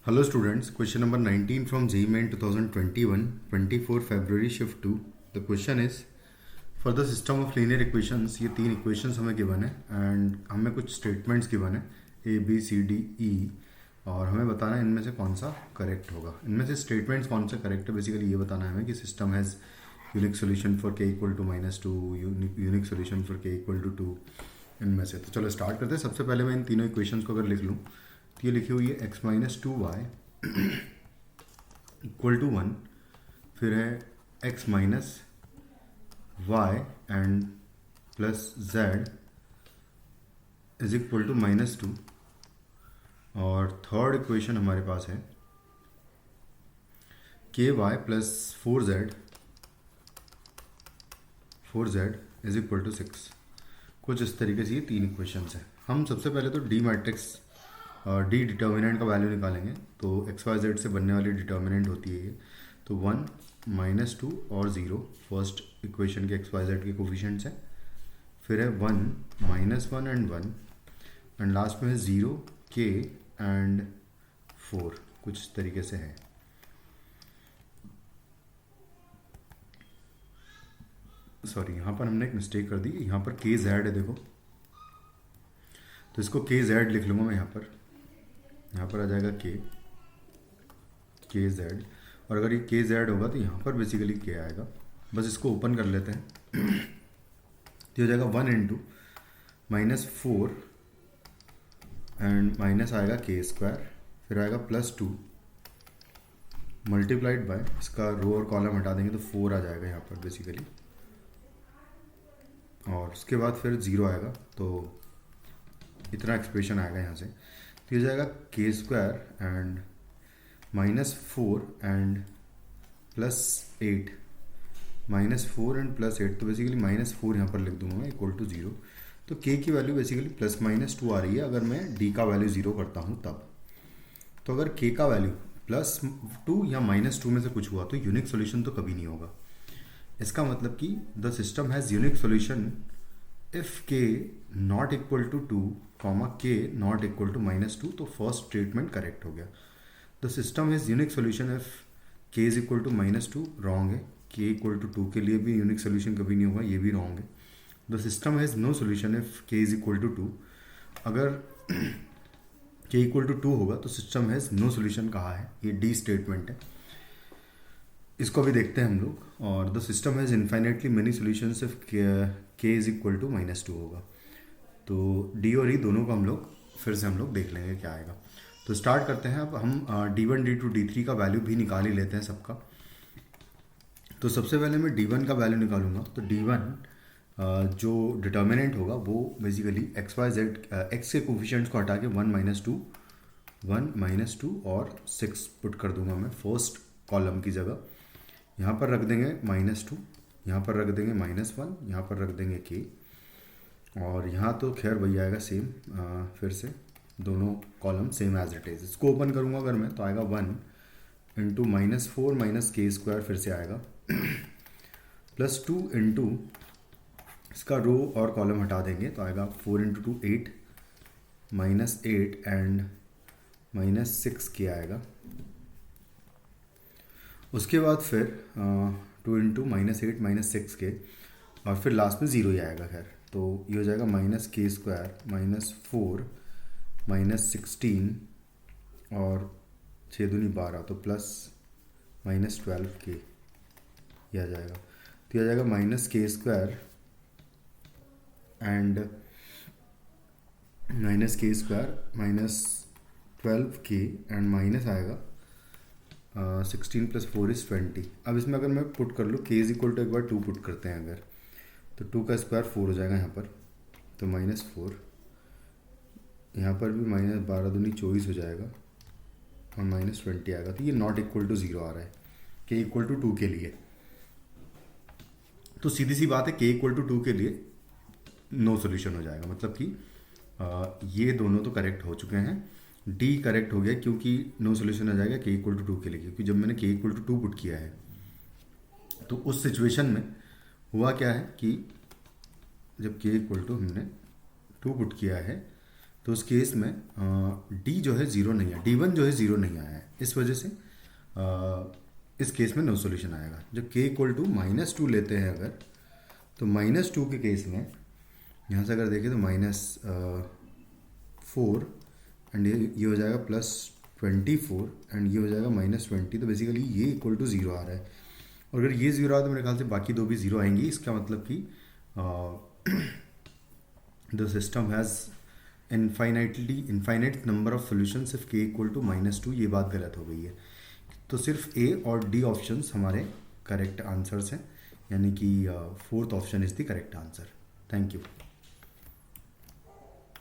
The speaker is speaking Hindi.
Hello students, question number 19 from JEE Main 2021, 24 February shift 2. The question is, for the system of linear equations, ये तीन equations हमें given है and हमें कुछ statements given है A, B, C, D, E और हमें बताना है इनमें से कौन सा करेक्ट होगा. इनमें से स्टेटमेंट्स कौन सा करेक्ट है, बेसिकली ये बताना है हमें कि system has unique solution for k equal to -2, unique solution for k equal to 2. इनमें से तो चलो स्टार्ट करते हैं. सबसे पहले मैं इन तीनों इक्वेशंस को अगर लिख लूँ तो ये लिखी हुई है x minus 2y equal to 1, फिर है x minus y and plus z is equal to -2. और थर्ड इक्वेशन हमारे पास है के y plus 4z is equal to 6. कुछ इस तरीके से ये तीन इक्वेशंस हैं. हम सबसे पहले तो डी मैट्रिक्स डी डिटर्मिनेंट का वैल्यू निकालेंगे. तो एक्स वाई जेड से बनने वाली डिटर्मिनेंट होती है ये. तो 1, -2 और 0 फर्स्ट इक्वेशन के एक्स वाई जेड के कोफिशिएंट्स हैं. फिर है 1, -1 एंड 1 एंड लास्ट में है 0, k एंड 4. कुछ इस तरीके से है. सॉरी, यहाँ पर हमने एक मिस्टेक कर दी. यहाँ पर k z है देखो, तो इसको k z लिख लूँगा मैं. यहाँ पर आ जाएगा k z. और अगर ये k z होगा तो यहाँ पर बेसिकली k आएगा. बस इसको ओपन कर लेते हैं. तो हो जाएगा 1 इंटू -4 एंड माइनस आएगा k स्क्वायर, फिर आएगा +2 मल्टीप्लाइड बाय, इसका रो और कॉलम हटा देंगे तो 4 आ जाएगा यहाँ पर बेसिकली. और उसके बाद फिर 0 आएगा, तो इतना एक्सप्रेशन आएगा यहाँ से. तो ये जाएगा k square and -4 and +8, -4 and +8. तो बेसिकली -4 यहाँ पर लिख दूंगा मैं इक्वल टू 0. तो k की वैल्यू बेसिकली +-2 आ रही है अगर मैं d का वैल्यू 0 करता हूँ तब. तो अगर k का वैल्यू +2 या -2 में से कुछ हुआ तो यूनिक सोल्यूशन तो कभी नहीं होगा. इसका मतलब कि the system has unique solution if k not equal to 2, k not equal to -2. तो फर्स्ट स्टेटमेंट करेक्ट हो गया. The system has unique solution if k is equal to -2, wrong है. k इक्वल टू 2 के लिए भी यूनिक सोल्यूशन कभी नहीं होगा, ये भी रॉन्ग है. The system has no solution if k is equal to 2. अगर k इक्वल टू 2 होगा तो सिस्टम हैज़ नो सोल्यूशन कहा है, ये डी स्टेटमेंट है. इसको भी देखते हैं हम लोग. और the system has infinitely many solutions if k is equal to -2 होगा. तो डी और ई दोनों को हम लोग फिर से देख लेंगे क्या आएगा. तो स्टार्ट करते हैं. अब हम d1, d2, d3 का वैल्यू भी निकाल ही लेते हैं सबका. तो सबसे पहले मैं d1 का वैल्यू निकालूंगा. तो d1 जो डिटर्मिनेंट होगा वो basically x y z x के कोफिशिएंट्स को हटा के 1, -2 और 6 पुट कर दूंगा मैं फर्स्ट कॉलम की जगह. यहाँ पर रख देंगे -2, यहाँ पर रख देंगे -1, यहाँ पर रख देंगे k. और यहाँ तो खैर वही आएगा सेम. फिर से दोनों column same as it is. इसको ओपन करूँगा अगर मैं तो आएगा 1 इंटू -4 k स्क्वायर, फिर से आएगा +2 इंटू इसका रो और कॉलम हटा देंगे तो आएगा 4 इंटू 2 8, -8 एंड -6 k आएगा. उसके बाद फिर 2 इंटू -8 -6 k और फिर लास्ट में 0 ही आएगा. खैर तो ये हो जाएगा -k स्क्वायर -4 -16 और 6 दूनी 12 तो +-12 k ये आ जाएगा. तो ये आ जाएगा -k square and -k square -12 k and minus आएगा 16 + 4 = 20. अब इसमें अगर मैं पुट कर लूँ k इज इक्वल टू, एक बार 2 पुट करते हैं अगर, तो 2 का स्क्वायर 4 हो जाएगा यहाँ पर. तो -4 यहाँ पर भी -12 दूनी 24 हो जाएगा और -20 आएगा. तो ये नॉट इक्वल टू 0 आ रहा है k इक्वल टू 2 के लिए. तो सीधी सी बात है k इक्वल टू 2 के लिए नो सोल्यूशन हो जाएगा. मतलब कि ये दोनों तो करेक्ट हो चुके हैं. डी करेक्ट हो गया क्योंकि नो सोल्यूशन आ जाएगा k इक्वल टू 2 के लिए, क्योंकि जब मैंने k इक्वल टू 2 पुट किया है तो उस सिचुएशन में हुआ क्या है कि जब k इक्वल टू हमने 2 पुट किया है तो उस केस में डी जो है ज़ीरो नहीं है, D1 जो है ज़ीरो नहीं आया है, इस वजह से इस केस में नो सॉल्यूशन आएगा। जब k इक्वल टू -2 लेते हैं अगर, तो -2 के केस में यहाँ से अगर देखें तो -4 एंड ये हो जाएगा +24 एंड ये हो जाएगा -20, तो बेसिकली ये इक्वल टू 0 आ रहा है। और अगर ये 0 आ तो मेरे ख्याल से बाकी दो भी 0 आएंगी। इसका मतलब कि the system has infinite number of solutions if k equal to -2। ये बात गलत हो गई है। तो सिर्फ ए और डी ऑप्शंस हमारे करेक्ट आंसर्स हैं, यानी कि fourth option is the correct answer. Thank you.